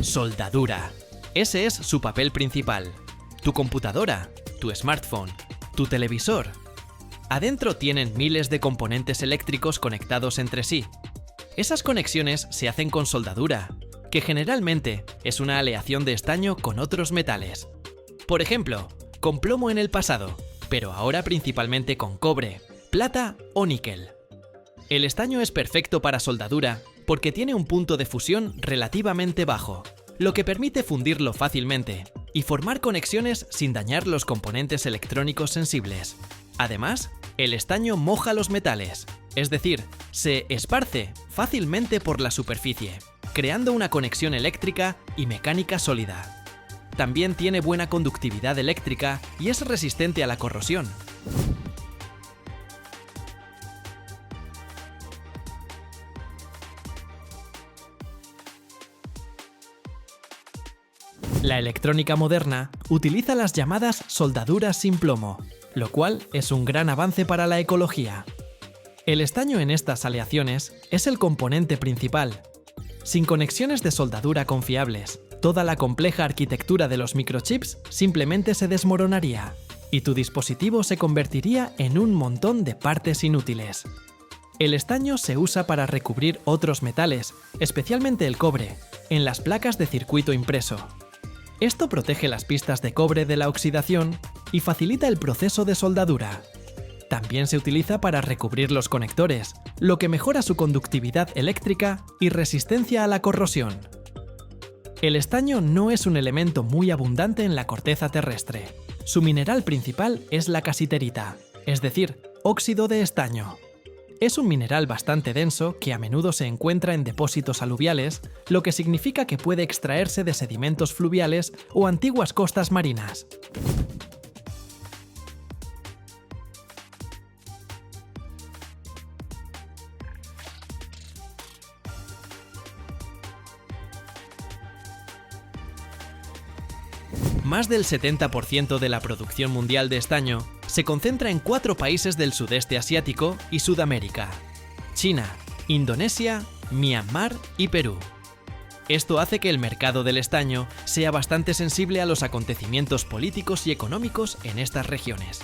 Soldadura. Ese es su papel principal. Tu computadora, tu smartphone, tu televisor. Adentro tienen miles de componentes eléctricos conectados entre sí. Esas conexiones se hacen con soldadura, que generalmente es una aleación de estaño con otros metales. Por ejemplo, con plomo en el pasado, pero ahora principalmente con cobre, plata o níquel. El estaño es perfecto para soldadura porque tiene un punto de fusión relativamente bajo, lo que permite fundirlo fácilmente y formar conexiones sin dañar los componentes electrónicos sensibles. Además, el estaño moja los metales, es decir, se esparce fácilmente por la superficie, creando una conexión eléctrica y mecánica sólida. También tiene buena conductividad eléctrica y es resistente a la corrosión. La electrónica moderna utiliza las llamadas soldaduras sin plomo, lo cual es un gran avance para la ecología. El estaño en estas aleaciones es el componente principal. Sin conexiones de soldadura confiables, toda la compleja arquitectura de los microchips simplemente se desmoronaría, y tu dispositivo se convertiría en un montón de partes inútiles. El estaño se usa para recubrir otros metales, especialmente el cobre, en las placas de circuito impreso. Esto protege las pistas de cobre de la oxidación y facilita el proceso de soldadura. También se utiliza para recubrir los conectores, lo que mejora su conductividad eléctrica y resistencia a la corrosión. El estaño no es un elemento muy abundante en la corteza terrestre. Su mineral principal es la casiterita, es decir, óxido de estaño. Es un mineral bastante denso que a menudo se encuentra en depósitos aluviales, lo que significa que puede extraerse de sedimentos fluviales o antiguas costas marinas. Más del 70% de la producción mundial de estaño se concentra en 4 países del sudeste asiático y Sudamérica: China, Indonesia, Myanmar y Perú. Esto hace que el mercado del estaño sea bastante sensible a los acontecimientos políticos y económicos en estas regiones.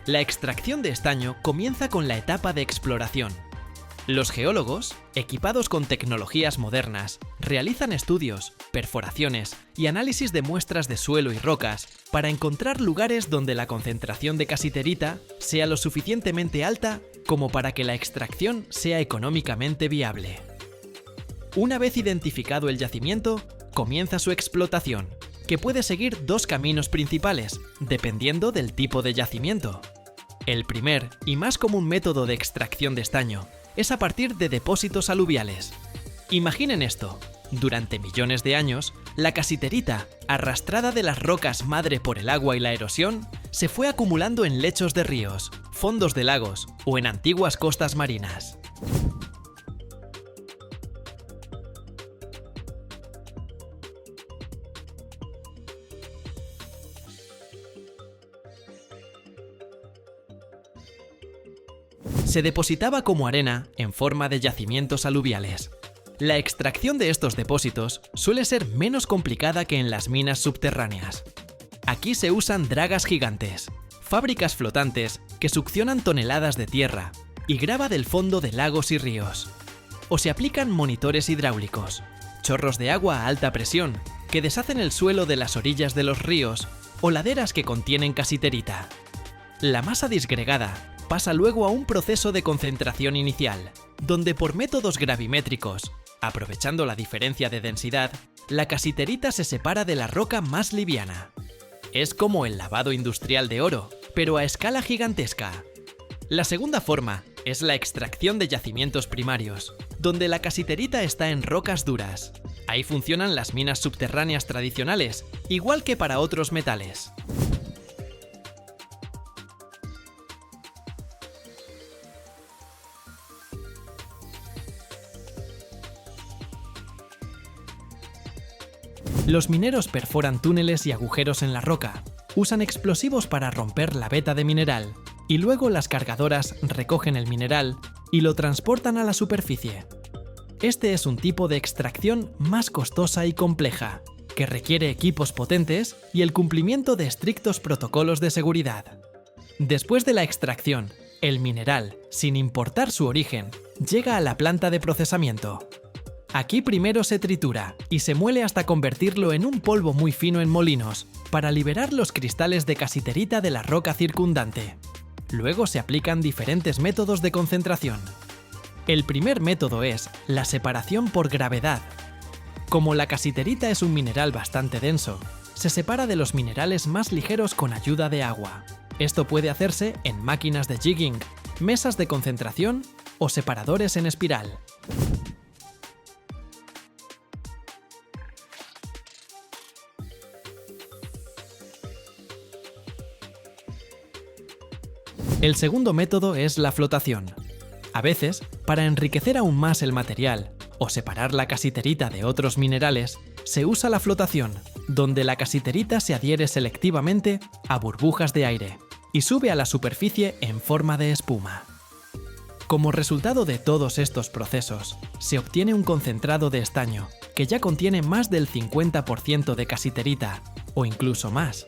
La extracción de estaño comienza con la etapa de exploración. Los geólogos, equipados con tecnologías modernas, realizan estudios, perforaciones y análisis de muestras de suelo y rocas para encontrar lugares donde la concentración de casiterita sea lo suficientemente alta como para que la extracción sea económicamente viable. Una vez identificado el yacimiento, comienza su explotación, que puede seguir 2 caminos principales, dependiendo del tipo de yacimiento. El primer y más común método de extracción de estaño es a partir de depósitos aluviales. Imaginen esto: durante millones de años, La casiterita, arrastrada de las rocas madre por el agua y la erosión, se fue acumulando en lechos de ríos, fondos de lagos o en antiguas costas marinas. Se depositaba como arena en forma de yacimientos aluviales. La extracción de estos depósitos suele ser menos complicada que en las minas subterráneas. Aquí se usan dragas gigantes, fábricas flotantes que succionan toneladas de tierra y grava del fondo de lagos y ríos. O se aplican monitores hidráulicos, chorros de agua a alta presión que deshacen el suelo de las orillas de los ríos o laderas que contienen casiterita. La masa disgregada pasa luego a un proceso de concentración inicial, donde por métodos gravimétricos, aprovechando la diferencia de densidad, la casiterita se separa de la roca más liviana. Es como el lavado industrial de oro, pero a escala gigantesca. La segunda forma es la extracción de yacimientos primarios, donde la casiterita está en rocas duras. Ahí funcionan las minas subterráneas tradicionales, igual que para otros metales. Los mineros perforan túneles y agujeros en la roca, usan explosivos para romper la veta de mineral, y luego las cargadoras recogen el mineral y lo transportan a la superficie. Este es un tipo de extracción más costosa y compleja, que requiere equipos potentes y el cumplimiento de estrictos protocolos de seguridad. Después de la extracción, el mineral, sin importar su origen, llega a la planta de procesamiento. Aquí primero se tritura y se muele hasta convertirlo en un polvo muy fino en molinos, para liberar los cristales de casiterita de la roca circundante. Luego se aplican diferentes métodos de concentración. El primer método es la separación por gravedad. Como la casiterita es un mineral bastante denso, se separa de los minerales más ligeros con ayuda de agua. Esto puede hacerse en máquinas de jigging, mesas de concentración o separadores en espiral. El segundo método es la flotación. A veces, para enriquecer aún más el material o separar la casiterita de otros minerales, se usa la flotación, donde la casiterita se adhiere selectivamente a burbujas de aire y sube a la superficie en forma de espuma. Como resultado de todos estos procesos, se obtiene un concentrado de estaño que ya contiene más del 50% de casiterita, o incluso más.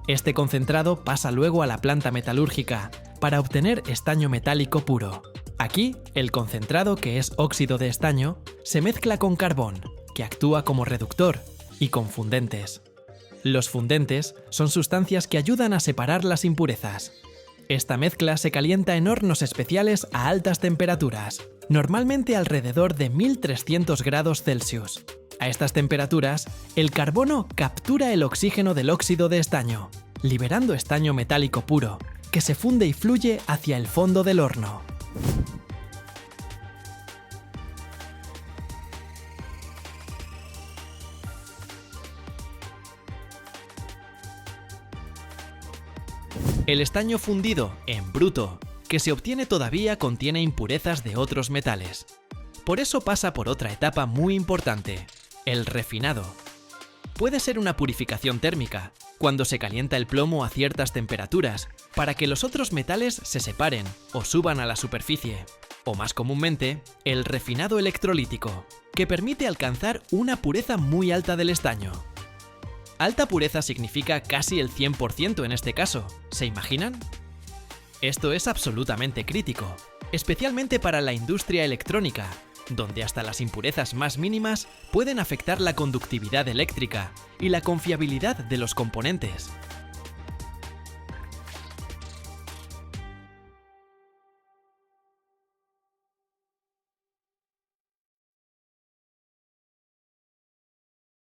Este concentrado pasa luego a la planta metalúrgica para obtener estaño metálico puro. Aquí, el concentrado, que es óxido de estaño, se mezcla con carbón, que actúa como reductor, y con fundentes. Los fundentes son sustancias que ayudan a separar las impurezas. Esta mezcla se calienta en hornos especiales a altas temperaturas, normalmente alrededor de 1300 grados Celsius. A estas temperaturas, el carbono captura el oxígeno del óxido de estaño, liberando estaño metálico puro, que se funde y fluye hacia el fondo del horno. El estaño fundido en bruto, que se obtiene todavía, contiene impurezas de otros metales. Por eso pasa por otra etapa muy importante: el refinado. Puede ser una purificación térmica, cuando se calienta el plomo a ciertas temperaturas, para que los otros metales se separen o suban a la superficie. O más comúnmente, el refinado electrolítico, que permite alcanzar una pureza muy alta del estaño. Alta pureza significa casi el 100% en este caso, ¿se imaginan? Esto es absolutamente crítico, especialmente para la industria electrónica, donde hasta las impurezas más mínimas pueden afectar la conductividad eléctrica y la confiabilidad de los componentes.